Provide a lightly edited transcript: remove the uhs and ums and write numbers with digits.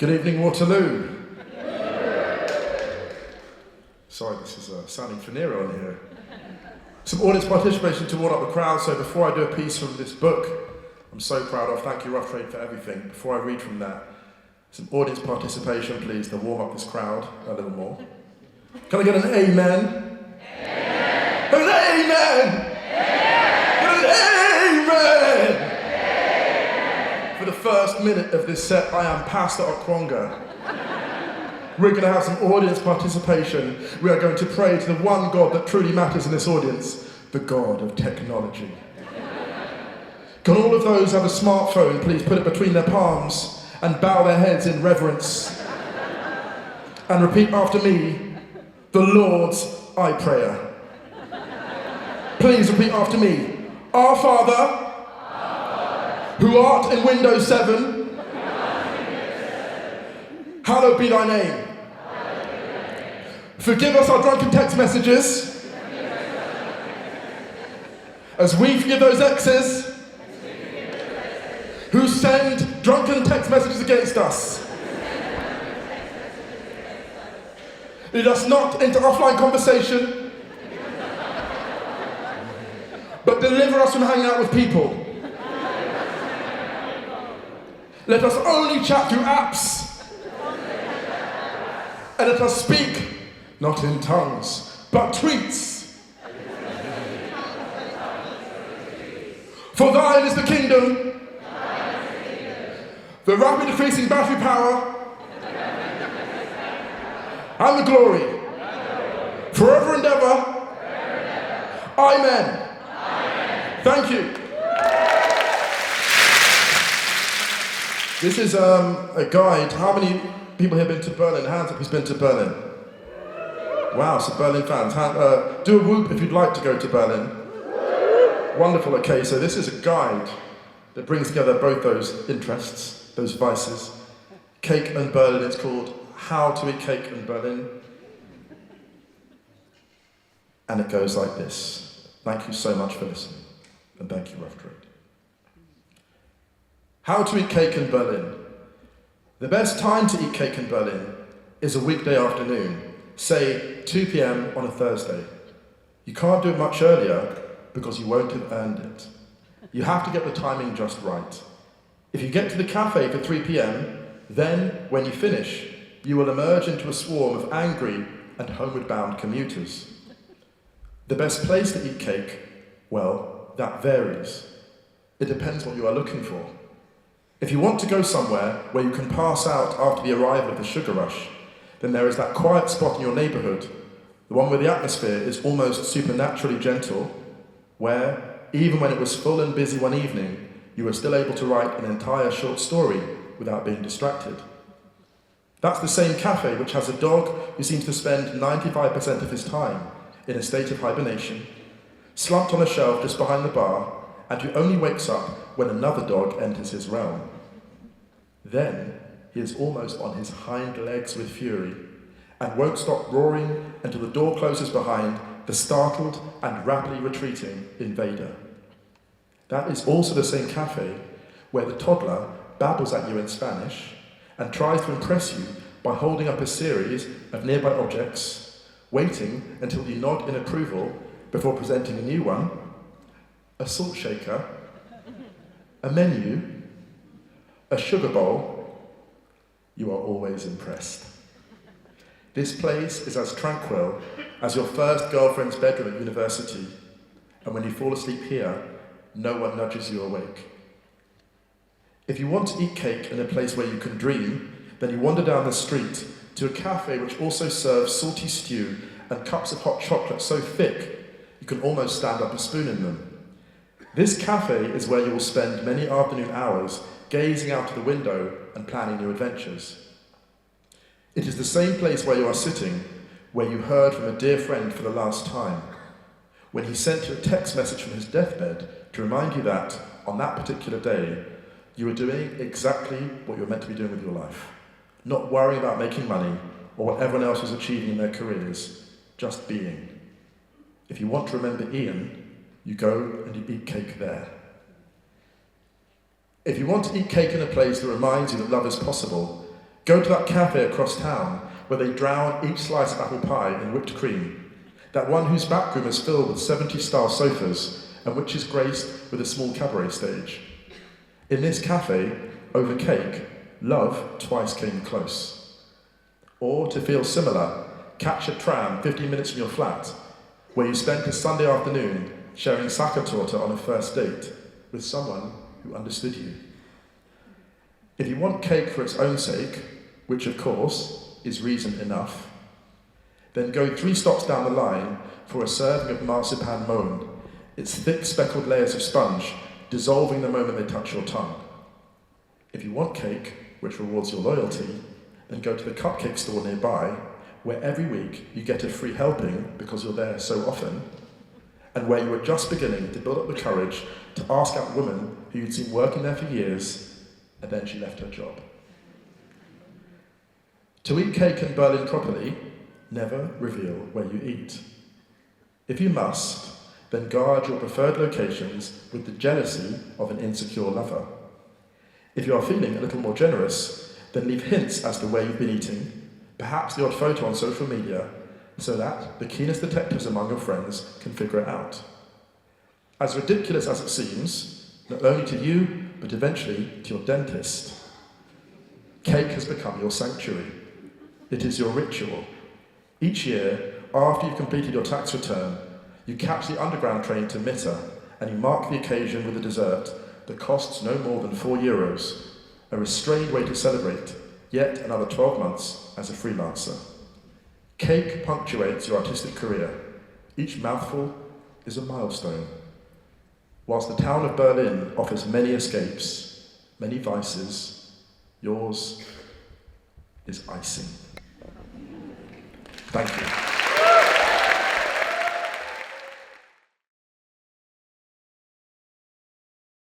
Good evening, Waterloo. Sorry, this is sounding venereal in here. Some audience participation to warm up the crowd, so before I do a piece from this book, I'm so proud of, thank you Rough Trade for everything, before I read from that, some audience participation please to warm up this crowd a little more. Can I get an amen? Amen! An amen! Amen! Amen! For the first minute of this set, I am Pastor Okwonga. We're going to have some audience participation. We are going to pray to the one God that truly matters in this audience, the God of technology. Can all of those have a smartphone, please put it between their palms and bow their heads in reverence and repeat after me, the Lord's I prayer. Please repeat after me. Our Father, who art in Windows 7, hallowed be thy name. Forgive us our drunken text messages as we forgive those exes who send drunken text messages against us. Lead us not into offline conversation, but deliver us from hanging out with people. Let us only chat through apps, and let us speak not in tongues, but tweets. For thine is the kingdom, the rapid decreasing battery power, and the glory, forever and ever. Amen. Thank you. This is a guide. How many people here been to Berlin? Hands up who's been to Berlin. Wow, some Berlin fans. Do a whoop if you'd like to go to Berlin. Wonderful, okay, so this is a guide that brings together both those interests, those vices. Cake and Berlin, it's called How to Eat Cake in Berlin. And it goes like this. Thank you so much for listening, and thank you, Rough Trade. How to eat cake in Berlin. The best time to eat cake in Berlin is a weekday afternoon. Say 2 p.m. on a Thursday. You can't do it much earlier because you won't have earned it. You have to get the timing just right. If you get to the cafe for 3 p.m, then when you finish, you will emerge into a swarm of angry and homeward bound commuters. The best place to eat cake, well, that varies. It depends what you are looking for. If you want to go somewhere where you can pass out after the arrival of the sugar rush, then there is that quiet spot in your neighbourhood, the one where the atmosphere is almost supernaturally gentle, where, even when it was full and busy one evening, you were still able to write an entire short story without being distracted. That's the same cafe which has a dog who seems to spend 95% of his time in a state of hibernation, slumped on a shelf just behind the bar, and who only wakes up when another dog enters his realm. Then, he is almost on his hind legs with fury, and won't stop roaring until the door closes behind the startled and rapidly retreating invader. That is also the same cafe where the toddler babbles at you in Spanish and tries to impress you by holding up a series of nearby objects, waiting until you nod in approval before presenting a new one, a salt shaker, a menu, a sugar bowl. You are always impressed. This place is as tranquil as your first girlfriend's bedroom at university, and when you fall asleep here, no one nudges you awake. If you want to eat cake in a place where you can dream, then you wander down the street to a cafe which also serves salty stew and cups of hot chocolate so thick you can almost stand up a spoon in them. This cafe is where you will spend many afternoon hours gazing out of the window and planning new adventures. It is the same place where you are sitting, where you heard from a dear friend for the last time, when he sent you a text message from his deathbed to remind you that, on that particular day, you were doing exactly what you were meant to be doing with your life, not worrying about making money or what everyone else was achieving in their careers, just being. If you want to remember Ian, you go and you eat cake there. If you want to eat cake in a place that reminds you that love is possible, Go to that cafe across town where they drown each slice of apple pie in whipped cream, that one whose back room is filled with 70-style sofas and which is graced with a small cabaret stage. In this cafe, over cake, love twice came close. Or, to feel similar, catch a tram 15 minutes from your flat, where you spent a Sunday afternoon sharing sakatorta on a first date with someone who understood you. If you want cake for its own sake, which of course is reason enough, then go 3 stops down the line for a serving of marzipan moan, its thick speckled layers of sponge dissolving the moment they touch your tongue. If you want cake, which rewards your loyalty, then go to the cupcake store nearby, where every week you get a free helping because you're there so often, and where you were just beginning to build up the courage to ask out the woman who you'd seen working there for years, and then she left her job. To eat cake in Berlin properly, never reveal where you eat. If you must, then guard your preferred locations with the jealousy of an insecure lover. If you are feeling a little more generous, then leave hints as to where you've been eating, perhaps the odd photo on social media, so that the keenest detectives among your friends can figure it out. As ridiculous as it seems, not only to you, but eventually to your dentist, cake has become your sanctuary. It is your ritual. Each year, after you've completed your tax return, you catch the underground train to Mitte, and you mark the occasion with a dessert that costs no more than €4, a restrained way to celebrate yet another 12 months as a freelancer. Cake punctuates your artistic career. Each mouthful is a milestone. Whilst the town of Berlin offers many escapes, many vices, yours is icing. Thank you.